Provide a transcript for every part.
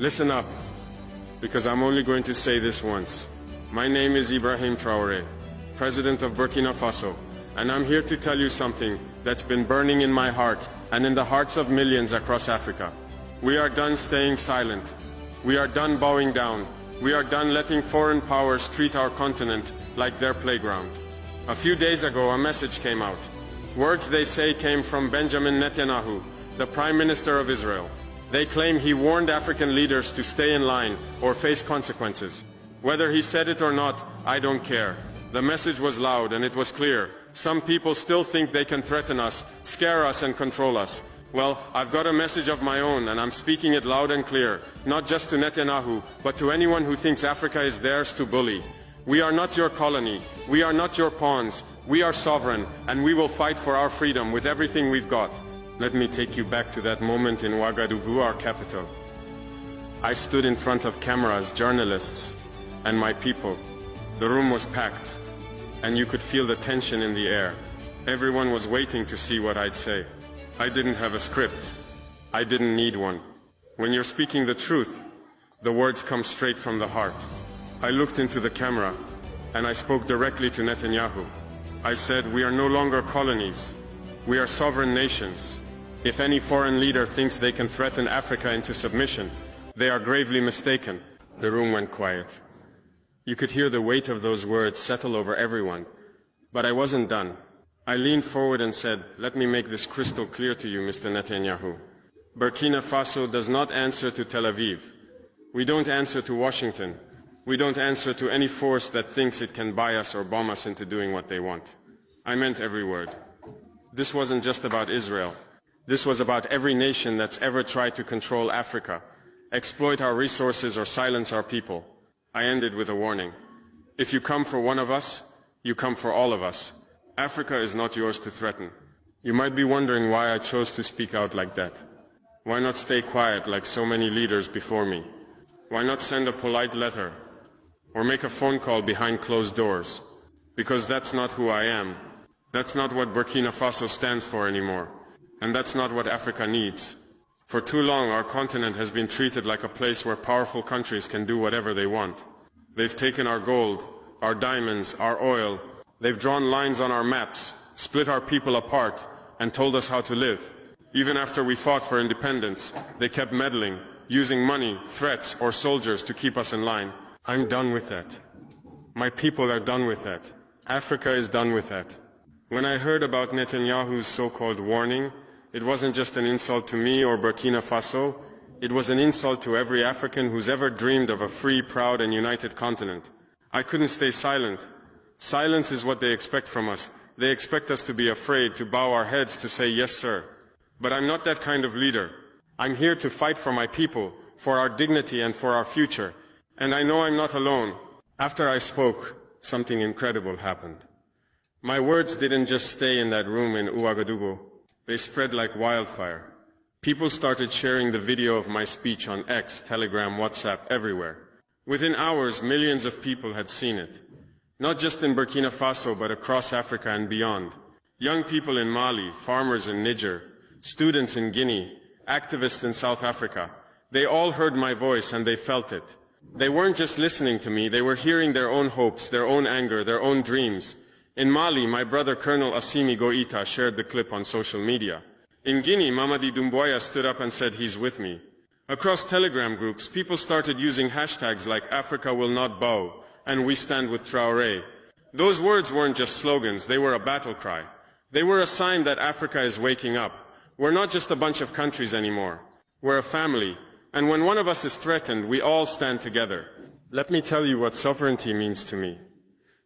Listen up, because I'm only going to say this once. My name is Ibrahim Traore, President of Burkina Faso, and I'm here to tell you something that's been burning in my heart and in the hearts of millions across Africa. We are done staying silent. We are done bowing down. We are done letting foreign powers treat our continent like their playground. A few days ago, a message came out. Words they say came from Benjamin Netanyahu, the Prime Minister of Israel. They claim he warned African leaders to stay in line or face consequences. Whether he said it or not, I don't care. The message was loud and it was clear. Some people still think they can threaten us, scare us and control us. Well, I've got a message of my own and I'm speaking it loud and clear, not just to Netanyahu, but to anyone who thinks Africa is theirs to bully. We are not your colony. We are not your pawns. We are sovereign and we will fight for our freedom with everything we've got. Let me take you back to that moment in Ouagadougou, our capital. I stood in front of cameras, journalists, and my people. The room was packed, and you could feel the tension in the air. Everyone was waiting to see what I'd say. I didn't have a script. I didn't need one. When you're speaking the truth, the words come straight from the heart. I looked into the camera, and I spoke directly to Netanyahu. I said, we are no longer colonies. We are sovereign nations. If any foreign leader thinks they can threaten Africa into submission, they are gravely mistaken. The room went quiet. You could hear the weight of those words settle over everyone. But I wasn't done. I leaned forward and said, let me make this crystal clear to you, Mr. Netanyahu. Burkina Faso does not answer to Tel Aviv. We don't answer to Washington. We don't answer to any force that thinks it can buy us or bomb us into doing what they want. I meant every word. This wasn't just about Israel. This was about every nation that's ever tried to control Africa, exploit our resources or silence our people. I ended with a warning. If you come for one of us, you come for all of us. Africa is not yours to threaten. You might be wondering why I chose to speak out like that. Why not stay quiet like so many leaders before me? Why not send a polite letter or make a phone call behind closed doors? Because that's not who I am. That's not what Burkina Faso stands for anymore. And that's not what Africa needs. For too long, our continent has been treated like a place where powerful countries can do whatever they want. They've taken our gold, our diamonds, our oil. They've drawn lines on our maps, split our people apart, and told us how to live. Even after we fought for independence, they kept meddling, using money, threats, or soldiers to keep us in line. I'm done with that. My people are done with that. Africa is done with that. When I heard about Netanyahu's so-called warning, it wasn't just an insult to me or Burkina Faso. It was an insult to every African who's ever dreamed of a free, proud, and united continent. I couldn't stay silent. Silence is what they expect from us. They expect us to be afraid, to bow our heads, to say, yes, sir. But I'm not that kind of leader. I'm here to fight for my people, for our dignity and for our future. And I know I'm not alone. After I spoke, something incredible happened. My words didn't just stay in that room in Ouagadougou. They spread like wildfire. People started sharing the video of my speech on X, Telegram, WhatsApp, everywhere. Within hours, millions of people had seen it. Not just in Burkina Faso, but across Africa and beyond. Young people in Mali, farmers in Niger, students in Guinea, activists in South Africa. They all heard my voice and they felt it. They weren't just listening to me, they were hearing their own hopes, their own anger, their own dreams. In Mali, my brother Colonel Assimi Goïta shared the clip on social media. In Guinea, Mamadi Doumbouya stood up and said he's with me. Across Telegram groups, people started using hashtags like Africa will not bow and we stand with Traore. Those words weren't just slogans, they were a battle cry. They were a sign that Africa is waking up. We're not just a bunch of countries anymore. We're a family. And when one of us is threatened, we all stand together. Let me tell you what sovereignty means to me.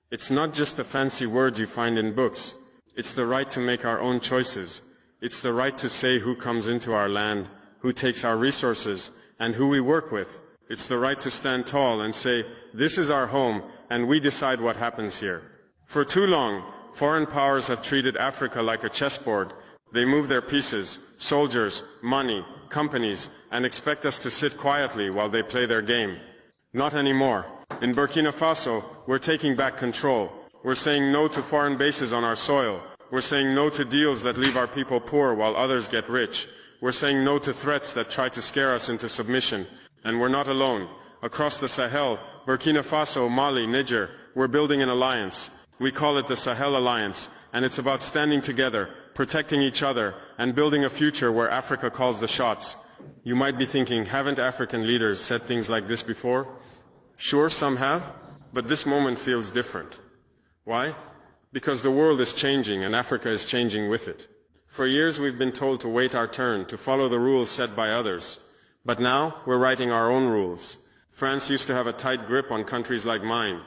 It's not just a fancy word you find in books. It's the right to make our own choices. It's the right to say who comes into our land, who takes our resources, and who we work with. It's the right to stand tall and say, this is our home, and we decide what happens here. For too long, foreign powers have treated Africa like a chessboard. They move their pieces, soldiers, money, companies, and expect us to sit quietly while they play their game. Not anymore. In Burkina Faso, we're taking back control. We're saying no to foreign bases on our soil. We're saying no to deals that leave our people poor while others get rich. We're saying no to threats that try to scare us into submission. And we're not alone. Across the Sahel, Burkina Faso, Mali, Niger, we're building an alliance. We call it the Sahel Alliance, and it's about standing together, protecting each other, and building a future where Africa calls the shots. You might be thinking, haven't African leaders said things like this before? Sure, some have, but this moment feels different. Why? Because the world is changing and Africa is changing with it. For years we've been told to wait our turn, to follow the rules set by others. But now we're writing our own rules. France used to have a tight grip on countries like mine.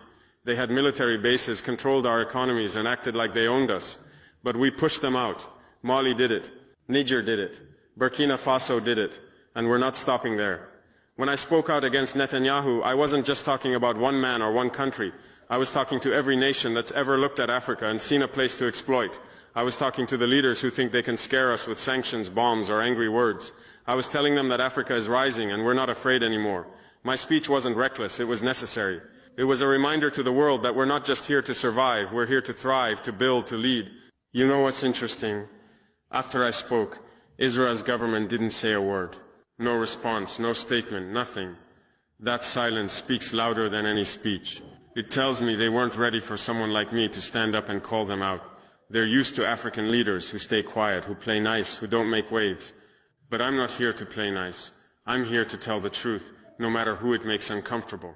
They had military bases, controlled our economies, and acted like they owned us. But we pushed them out. Mali did it. Niger did it. Burkina Faso did it. And we're not stopping there. When I spoke out against Netanyahu, I wasn't just talking about one man or one country. I was talking to every nation that's ever looked at Africa and seen a place to exploit. I was talking to the leaders who think they can scare us with sanctions, bombs, or angry words. I was telling them that Africa is rising and we're not afraid anymore. My speech wasn't reckless, it was necessary. It was a reminder to the world that we're not just here to survive, we're here to thrive, to build, to lead. You know what's interesting? After I spoke, Israel's government didn't say a word. No response, no statement, nothing. That silence speaks louder than any speech. It tells me they weren't ready for someone like me to stand up and call them out. They're used to African leaders who stay quiet, who play nice, who don't make waves. But I'm not here to play nice. I'm here to tell the truth, no matter who it makes uncomfortable.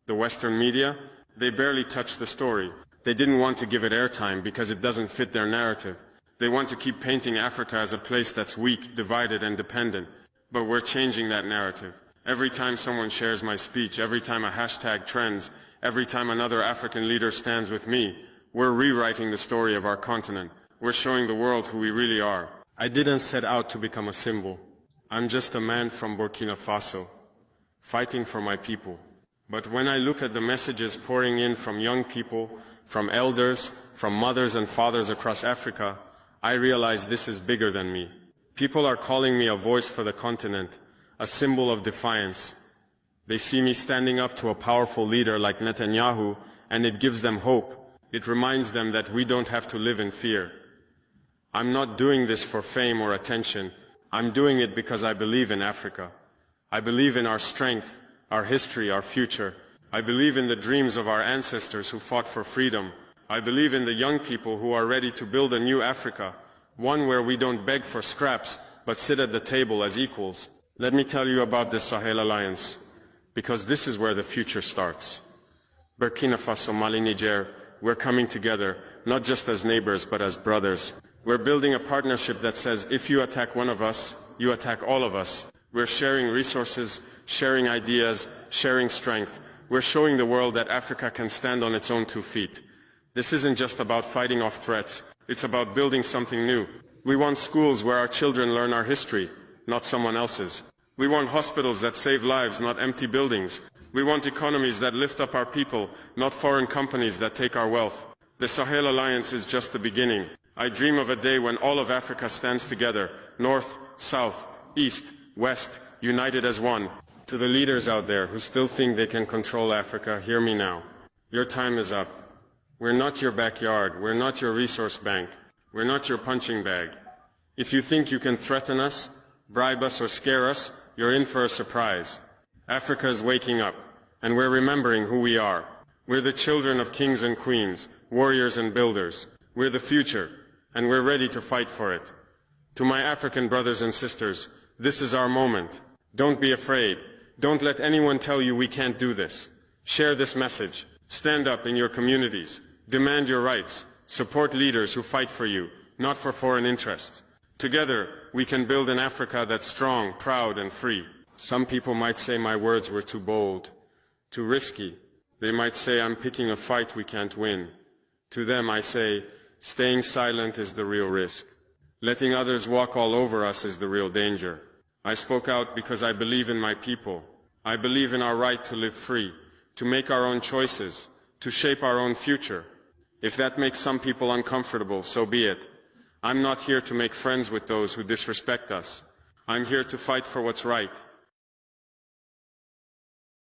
The Western media, they barely touched the story. They didn't want to give it airtime because it doesn't fit their narrative. They want to keep painting Africa as a place that's weak, divided, and dependent. But we're changing that narrative. Every time someone shares my speech, every time a hashtag trends, every time another African leader stands with me, we're rewriting the story of our continent. We're showing the world who we really are. I didn't set out to become a symbol. I'm just a man from Burkina Faso, fighting for my people. But when I look at the messages pouring in from young people, from elders, from mothers and fathers across Africa, I realize this is bigger than me. People are calling me a voice for the continent, a symbol of defiance. They see me standing up to a powerful leader like Netanyahu, and it gives them hope. It reminds them that we don't have to live in fear. I'm not doing this for fame or attention. I'm doing it because I believe in Africa. I believe in our strength, our history, our future. I believe in the dreams of our ancestors who fought for freedom. I believe in the young people who are ready to build a new Africa, one where we don't beg for scraps, but sit at the table as equals. Let me tell you about the Sahel Alliance, because this is where the future starts. Burkina Faso, Mali, Niger, we're coming together, not just as neighbors, but as brothers. We're building a partnership that says, if you attack one of us, you attack all of us. We're sharing resources, sharing ideas, sharing strength. We're showing the world that Africa can stand on its own 2 feet. This isn't just about fighting off threats. It's about building something new. We want schools where our children learn our history, not someone else's. We want hospitals that save lives, not empty buildings. We want economies that lift up our people, not foreign companies that take our wealth. The Sahel Alliance is just the beginning. I dream of a day when all of Africa stands together, north, south, east, west, united as one. To the leaders out there who still think they can control Africa, hear me now. Your time is up. We're not your backyard. We're not your resource bank. We're not your punching bag. If you think you can threaten us, bribe us, or scare us, you're in for a surprise. Africa is waking up, and we're remembering who we are. We're the children of kings and queens, warriors and builders. We're the future, and we're ready to fight for it. To my African brothers and sisters, this is our moment. Don't be afraid. Don't let anyone tell you we can't do this. Share this message. Stand up in your communities. Demand your rights. Support leaders who fight for you, not for foreign interests. Together, we can build an Africa that's strong, proud, and free. Some people might say my words were too bold, too risky. They might say I'm picking a fight we can't win. To them I say, staying silent is the real risk. Letting others walk all over us is the real danger. I spoke out because I believe in my people. I believe in our right to live free, to make our own choices, to shape our own future. If that makes some people uncomfortable, so be it. I'm not here to make friends with those who disrespect us. I'm here to fight for what's right.